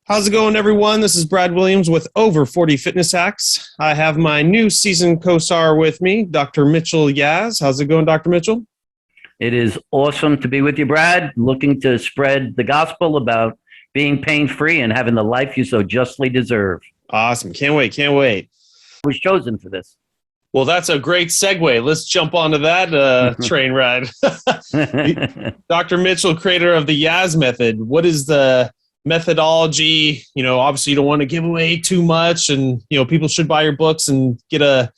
How's it going, everyone? This is Brad Williams with Over 40 Fitness Hacks. I have my new season co-star with me, Dr. Mitchell Yass. How's it going, Dr. Mitchell? It is awesome to be with you, Brad, looking to spread the gospel about being pain-free and having the life you so justly deserve. Awesome. Can't wait. I was chosen for this. Well, that's a great segue. Let's jump onto that train ride. Dr. Mitchell, creator of the Yaas Method. What is the methodology? Obviously you don't want to give away too much, and people should buy your books and get a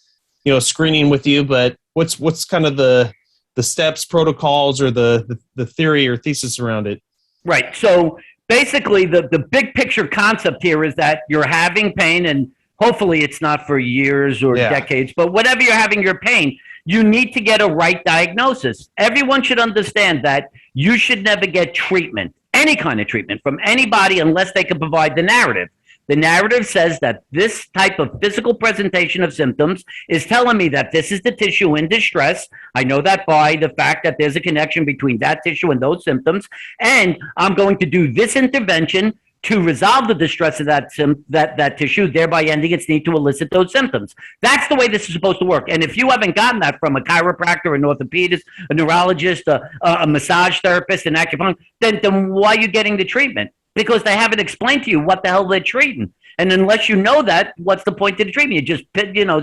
screening with you, but what's kind of the steps, protocols, or the theory or thesis around it? Right. So basically the big picture concept here is that you're having pain, and hopefully it's not for years or decades, but whatever you're having your pain, you need to get a right diagnosis. Everyone should understand that you should never get treatment, any kind of treatment from anybody, unless they can provide the narrative. The narrative says that this type of physical presentation of symptoms is telling me that this is the tissue in distress. I know that by the fact that there's a connection between that tissue and those symptoms, and I'm going to do this intervention to resolve the distress of that tissue, thereby ending its need to elicit those symptoms. That's the way this is supposed to work. And if you haven't gotten that from a chiropractor, an orthopedist, a neurologist, a massage therapist, an acupuncturist, then why are you getting the treatment? Because they haven't explained to you what the hell they're treating. And unless you know that, what's the point of the treatment? You're just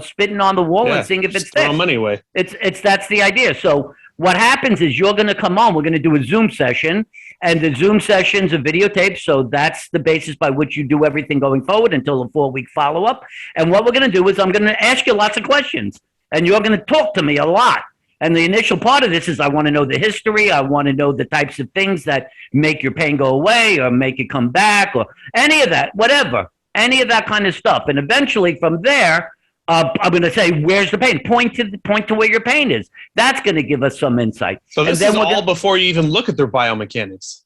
spitting on the wall and seeing if it sticks. Throw money away. That's the idea. So what happens is you're going to come on. We're going to do a Zoom session, and the Zoom sessions are videotaped. So that's the basis by which you do everything going forward until a 4-week follow-up. And what we're going to do is I'm going to ask you lots of questions, and you're going to talk to me a lot. And the initial part of this is I want to know the history. I want to know the types of things that make your pain go away or make it come back or any of that, whatever, any of that kind of stuff. And eventually from there, I'm going to say, where's the pain? Point to where your pain is. That's going to give us some insight. So this is all before you even look at their biomechanics.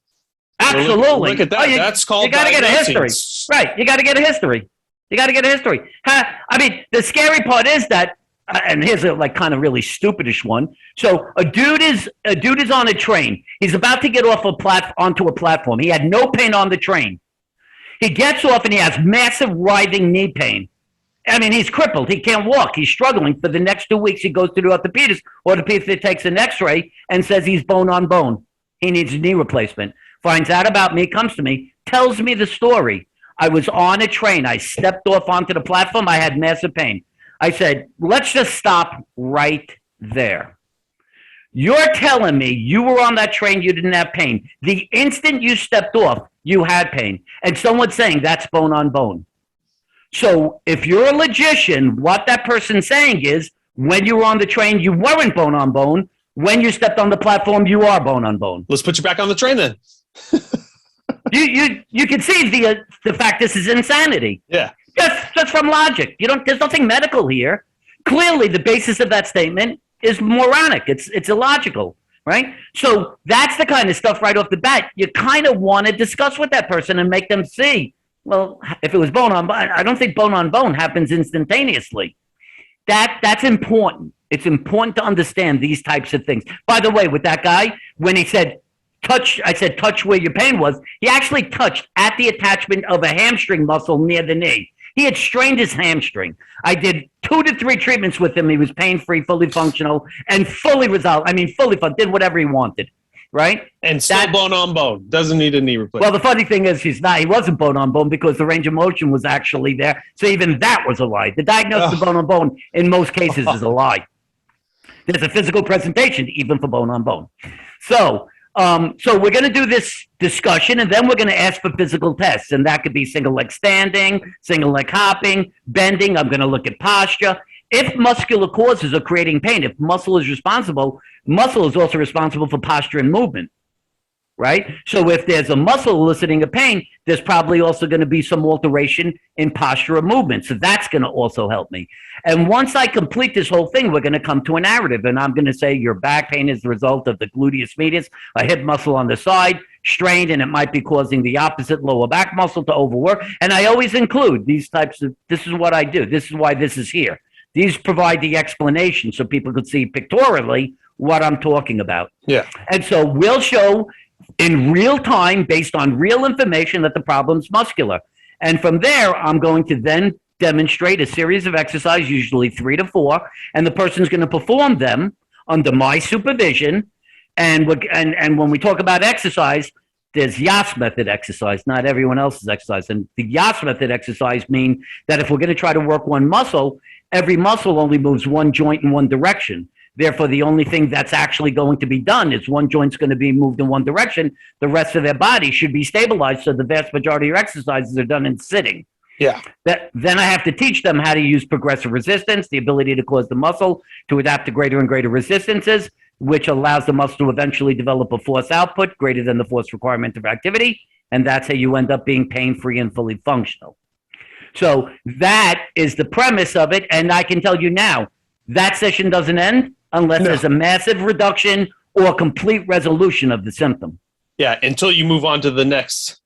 Absolutely. Look at that. That's called diagnosing. You got to get a history. Right. You got to get a history. I mean, the scary part is that, and here's a kind of really stupidish one. So a dude is on a train. He's about to get off onto a platform. He had no pain on the train. He gets off and he has massive writhing knee pain. I mean, he's crippled. He can't walk. He's struggling. For the next 2 weeks, he goes to the orthopedist. Orthopedist takes an x-ray and says he's bone on bone. He needs a knee replacement. Finds out about me, comes to me, tells me the story. I was on a train. I stepped off onto the platform. I had massive pain. I said, let's just stop right there. You're telling me you were on that train, you didn't have pain. The instant you stepped off, you had pain. And someone's saying that's bone on bone. So if you're a logician, what that person's saying is when you were on the train, you weren't bone on bone. When you stepped on the platform, you are bone on bone. Let's put you back on the train then. You can see the fact this is insanity. Yeah. Just from logic. There's nothing medical here. Clearly, the basis of that statement is moronic. It's illogical, right? So that's the kind of stuff right off the bat you kind of want to discuss with that person and make them see. Well, if it was bone on bone, I don't think bone on bone happens instantaneously. That's important. It's important to understand these types of things. By the way, with that guy, when he said touch, I said touch where your pain was. He actually touched at the attachment of a hamstring muscle near the knee. He had strained his hamstring. I did 2 to 3 treatments with him. He was pain-free, fully functional, and fully resolved. I mean, fully fun. Did whatever he wanted, right? And still bone on bone. Doesn't need a knee replacement. Well, the funny thing is he wasn't bone on bone because the range of motion was actually there. So even that was a lie. The diagnosis of bone on bone in most cases is a lie. There's a physical presentation even for bone on bone. So we're going to do this discussion, and then we're going to ask for physical tests, and that could be single leg standing, single leg hopping, bending. I'm going to look at posture. If muscular causes are creating pain, if muscle is also responsible for posture and movement, right? So if there's a muscle eliciting a pain, there's probably also going to be some alteration in posture or movement. So that's going to also help me. And once I complete this whole thing, we're going to come to a narrative. And I'm going to say your back pain is the result of the gluteus medius, a hip muscle on the side, strained, and it might be causing the opposite lower back muscle to overwork. And I always include these types of, this is what I do. This is why this is here. These provide the explanation so people could see pictorially what I'm talking about. Yeah. And so we'll show in real time based on real information that the problem's muscular. And from there, I'm going to then demonstrate a series of exercises, usually 3 to 4, and the person's going to perform them under my supervision. And when we talk about exercise, there's Yaas Method exercise, not everyone else's exercise. And the Yaas Method exercise mean that if we're going to try to work one muscle, every muscle only moves one joint in one direction. Therefore, the only thing that's actually going to be done is one joint's going to be moved in one direction. The rest of their body should be stabilized, so the vast majority of your exercises are done in sitting. Yeah. Then I have to teach them how to use progressive resistance, the ability to cause the muscle to adapt to greater and greater resistances, which allows the muscle to eventually develop a force output greater than the force requirement of activity. And that's how you end up being pain-free and fully functional. So that is the premise of it. And I can tell you now, that session doesn't end unless there's a massive reduction or complete resolution of the symptom. Yeah, until you move on to the next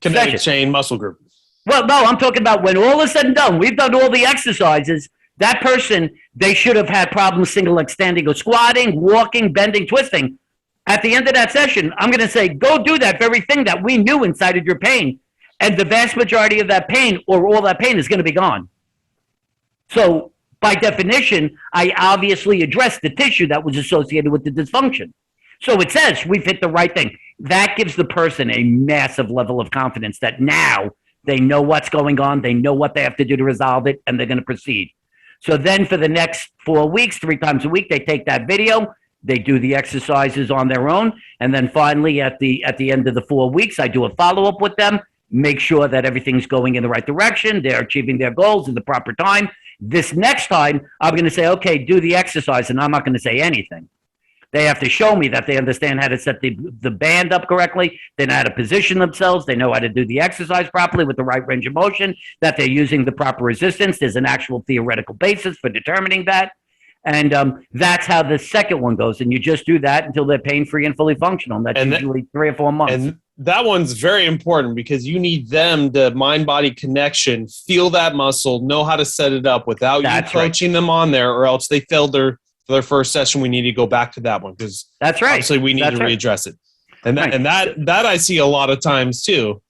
kinetic chain muscle group. Well, no, I'm talking about when all is said and done, we've done all the exercises. That person, they should have had problems single leg standing or squatting, walking, bending, twisting. At the end of that session, I'm going to say, go do that very thing that we knew incited your pain. And the vast majority of that pain or all that pain is going to be gone. So by definition, I obviously addressed the tissue that was associated with the dysfunction. So it says we've hit the right thing. That gives the person a massive level of confidence that now they know what's going on, they know what they have to do to resolve it, and they're going to proceed. So then for the next 4 weeks, 3 times a week, they take that video, they do the exercises on their own, and then finally at the end of the 4 weeks, I do a follow-up with them, make sure that everything's going in the right direction, they're achieving their goals in the proper time. This next time, I'm going to say, okay, do the exercise, and I'm not going to say anything. They have to show me that they understand how to set the band up correctly. They know how to position themselves. They know how to do the exercise properly with the right range of motion, that they're using the proper resistance. There's an actual theoretical basis for determining that. And that's how the second one goes. And you just do that until they're pain-free and fully functional. And that's usually 3 or 4 months. And that one's very important because you need them to mind-body connection, feel that muscle, know how to set it up without you coaching them on there, or else they failed their first session. We need to go back to that one because that's right. Obviously, we need to readdress it, and that I see a lot of times too.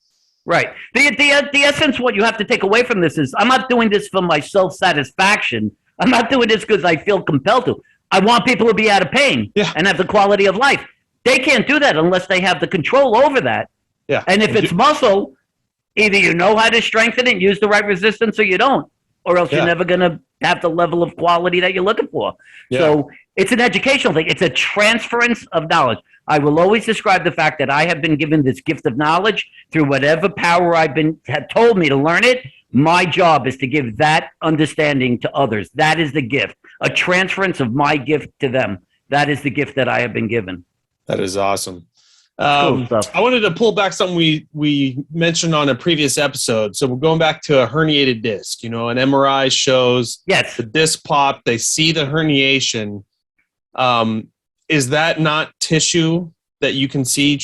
Right. The essence, what you have to take away from this is, I'm not doing this for my self-satisfaction. I'm not doing this because I feel compelled to. I want people to be out of pain and have the quality of life. They can't do that unless they have the control over that. Yeah. And if it's muscle, either you know how to strengthen it, use the right resistance, or you don't, or else you're never going to have the level of quality that you're looking for. Yeah. So it's an educational thing. It's a transference of knowledge. I will always describe the fact that I have been given this gift of knowledge through whatever power had told me to learn it. My job is to give that understanding to others. That is the gift, a transference of my gift to them. That is the gift that I have been given. That is awesome. I wanted to pull back something we mentioned on a previous episode. So we're going back to a herniated disc. You know, an MRI shows the disc pop. They see the herniation. Is that not tissue that you can see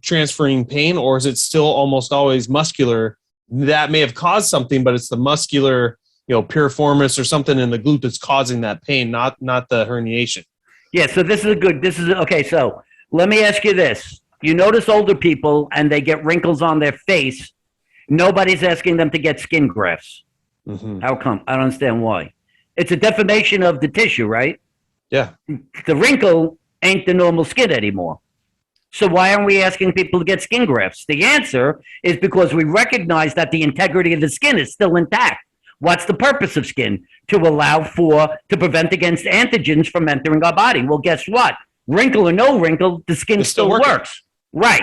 transferring pain, or is it still almost always muscular? That may have caused something, but it's the muscular, piriformis or something in the glute that's causing that pain, not the herniation. Yeah. So okay. So let me ask you this. You notice older people and they get wrinkles on their face. Nobody's asking them to get skin grafts. Mm-hmm. How come? I don't understand why. It's a deformation of the tissue, right? Yeah. The wrinkle ain't the normal skin anymore. So why aren't we asking people to get skin grafts? The answer is because we recognize that the integrity of the skin is still intact. What's the purpose of skin? To prevent against antigens from entering our body. Well, guess what? Wrinkle or no wrinkle, the skin still works. Right.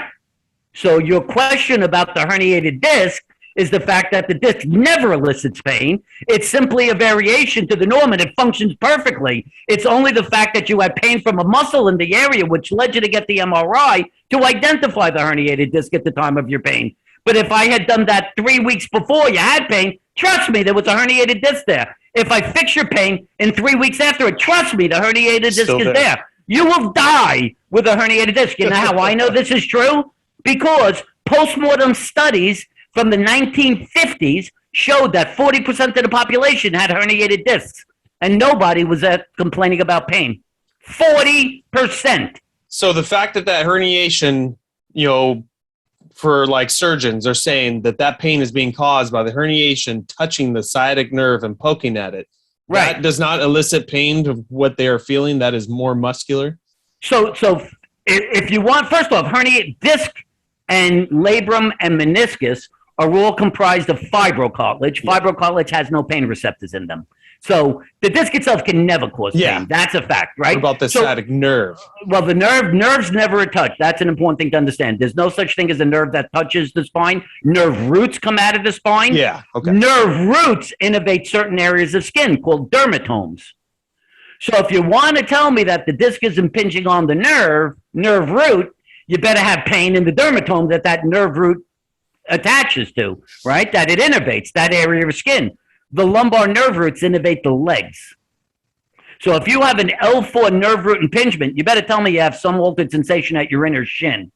So your question about the herniated disc is the fact that the disc never elicits pain. It's simply a variation to the norm, and it functions perfectly. It's only the fact that you had pain from a muscle in the area, which led you to get the MRI to identify the herniated disc at the time of your pain. But if I had done that 3 weeks before you had pain, trust me, there was a herniated disc there. If I fix your pain in 3 weeks after it, trust me, the herniated disc is there. You will die with a herniated disc. You know how I know this is true? Because postmortem studies from the 1950s showed that 40% of the population had herniated discs, and nobody was complaining about pain. 40%. So the fact that herniation for like surgeons are saying that pain is being caused by the herniation touching the sciatic nerve and poking at it. Right. That does not elicit pain to what they are feeling. That is more muscular. So if you want, first off, herniated disc and labrum and meniscus are all comprised of fibrocartilage. Yeah. Fibrocartilage has no pain receptors in them. So the disc itself can never cause pain. That's a fact, right? What about the sciatic nerve? Well, the nerves never touch. That's an important thing to understand. There's no such thing as a nerve that touches the spine. Nerve roots come out of the spine. Yeah, okay. Nerve roots innervate certain areas of skin called dermatomes. So if you want to tell me that the disc is impinging on the nerve root, you better have pain in the dermatome that nerve root attaches to, right? That it innervates that area of skin. The lumbar nerve roots innervate the legs. So if you have an L4 nerve root impingement, you better tell me you have some altered sensation at your inner shin,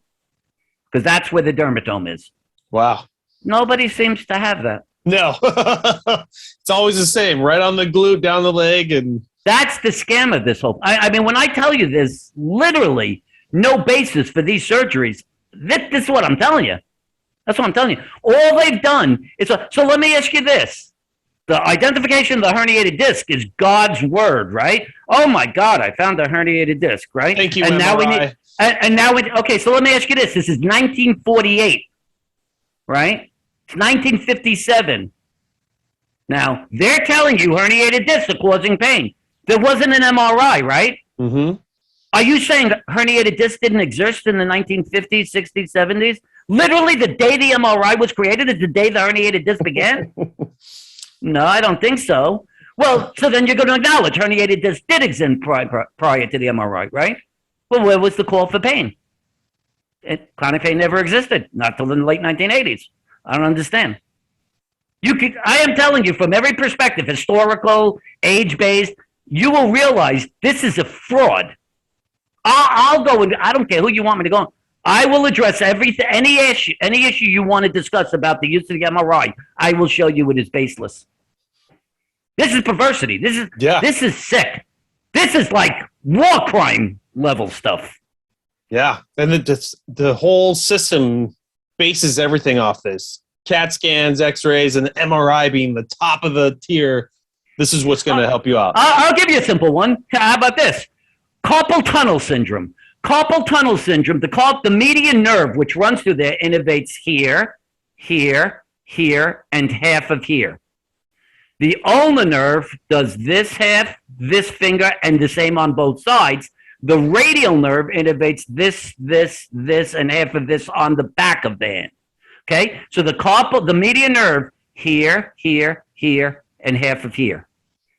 because that's where the dermatome is. Wow. Nobody seems to have that. No. It's always the same, right on the glute, down the leg. And that's the scam of this whole. I mean, when I tell you there's literally no basis for these surgeries, this is what I'm telling you. That's what I'm telling you. All they've done is, so let me ask you this. The identification of the herniated disc is God's word, right? Oh my God, I found a herniated disc, right? Thank you, and MRI. now we need, and now we, okay, so let me ask you this. This is 1948, right? It's 1957. Now, they're telling you herniated discs are causing pain. There wasn't an MRI, right? Mm-hmm. Are you saying herniated disc didn't exist in the 1950s, 60s, 70s? Literally the day the MRI was created is the day the herniated disc began? No, I don't think so. Well, so then you're going to acknowledge herniated disc did exist prior to the MRI, right? Well, where was the call for pain? Chronic pain never existed, not till the late 1980s. I don't understand. I am telling you from every perspective, historical, age-based, you will realize this is a fraud. I'll go and I don't care who you want me to go on. I will address everything, any issue you want to discuss about the use of the MRI. I will show you it is baseless. This is perversity. This is sick. This is like war crime level stuff. Yeah, and the whole system bases everything off this. CAT scans, X-rays, and the MRI being the top of the tier. This is what's going to help you out. I'll give you a simple one. How about this? Carpal tunnel syndrome. Carpal tunnel syndrome, the median nerve, which runs through there, innervates here, here, here, and half of here. The ulnar nerve does this half, this finger, and the same on both sides. The radial nerve innervates this, and half of this on the back of the hand. Okay? So the median nerve, here, here, here, and half of here.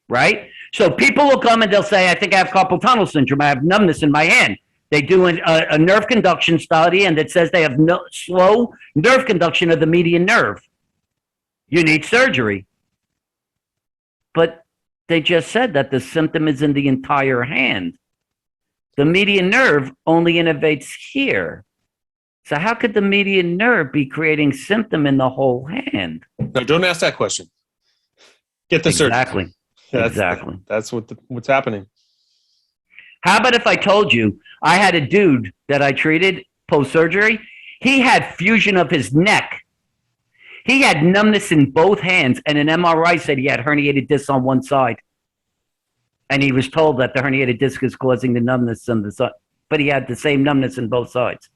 Right? So people will come and they'll say, I think I have carpal tunnel syndrome. I have numbness in my hand. They do a nerve conduction study, and it says they have slow nerve conduction of the median nerve. You need surgery. But they just said that the symptom is in the entire hand. The median nerve only innervates here. So how could the median nerve be creating symptom in the whole hand? No, don't ask that question. Get the surgery. Exactly. That's what's happening. How about if I told you I had a dude that I treated post-surgery? He had fusion of his neck. He had numbness in both hands, and an MRI said he had herniated discs on one side. And he was told that the herniated disc is causing the numbness on the side, but he had the same numbness in both sides.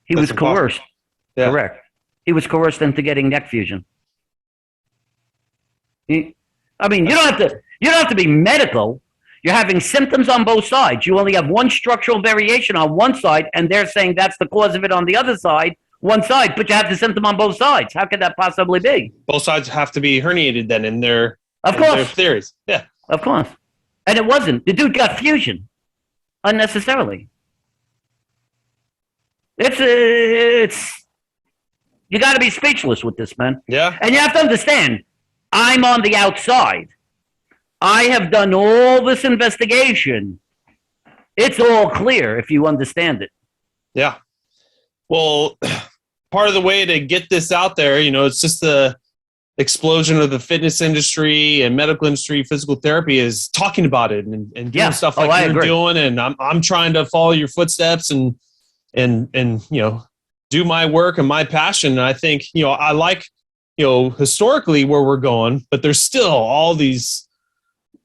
He was coerced. Yeah. Correct. He was coerced into getting neck fusion. You don't have to be medical. You're having symptoms on both sides. You only have one structural variation on one side, and they're saying that's the cause of it on the other side, one side, but you have the symptom on both sides. How could that possibly be? Both sides have to be herniated then in their theories. Yeah. Of course. And it wasn't. The dude got fusion unnecessarily. It's you got to be speechless with this, man. Yeah. And you have to understand, I'm on the outside. I have done all this investigation. It's all clear if you understand it. Yeah. Well, part of the way to get this out there, it's just the explosion of the fitness industry and medical industry, physical therapy is talking about it and doing stuff like you're doing. And I'm trying to follow your footsteps and and do my work and my passion. And I think, I like, historically where we're going, but there's still all these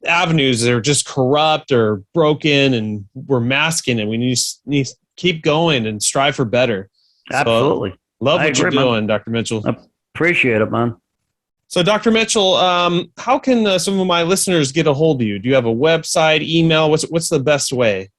avenues that are just corrupt or broken, and we're masking it. We need to keep going and strive for better. Absolutely. So, love what you're doing, Dr. Mitchell. Appreciate it, man. So, Dr. Mitchell, how can some of my listeners get a hold of you? Do you have a website, email? What's the best way?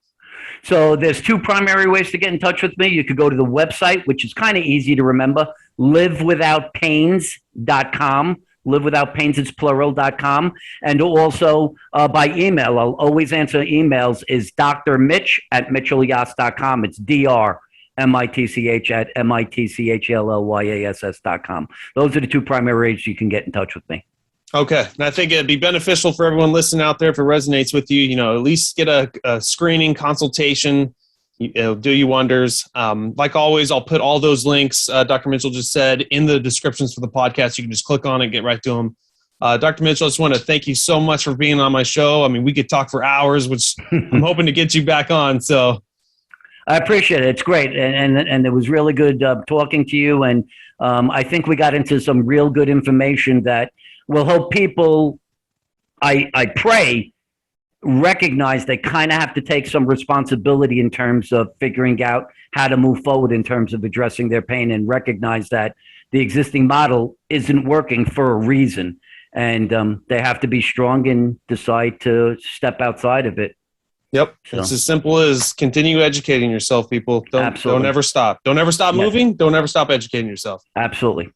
So there's two primary ways to get in touch with me. You could go to the website, which is kind of easy to remember, livewithoutpains.com. Live Without Pains, it's plural.com. And also by email, I'll always answer emails, is drmitch at mitchellyas.com. It's DRMITCH at MITCHELLYASS.com. Those are the two primary ways you can get in touch with me. Okay. And I think it'd be beneficial for everyone listening out there if it resonates with you, at least get a screening consultation. It'll do you wonders. Like always, I'll put all those links Dr. Mitchell just said in the descriptions for the podcast. You can just click on it and get right to them. Dr. Mitchell, I just want to thank you so much for being on my show. I mean, we could talk for hours, which I'm hoping to get you back on. So I appreciate it. It's great. And it was really good talking to you. And I think we got into some real good information that will help people, I pray, recognize they kind of have to take some responsibility in terms of figuring out how to move forward in terms of addressing their pain, and recognize that the existing model isn't working for a reason. And they have to be strong and decide to step outside of it. Yep. So. It's as simple as continue educating yourself, people. Don't ever stop. Don't ever stop moving. Don't ever stop educating yourself. Absolutely.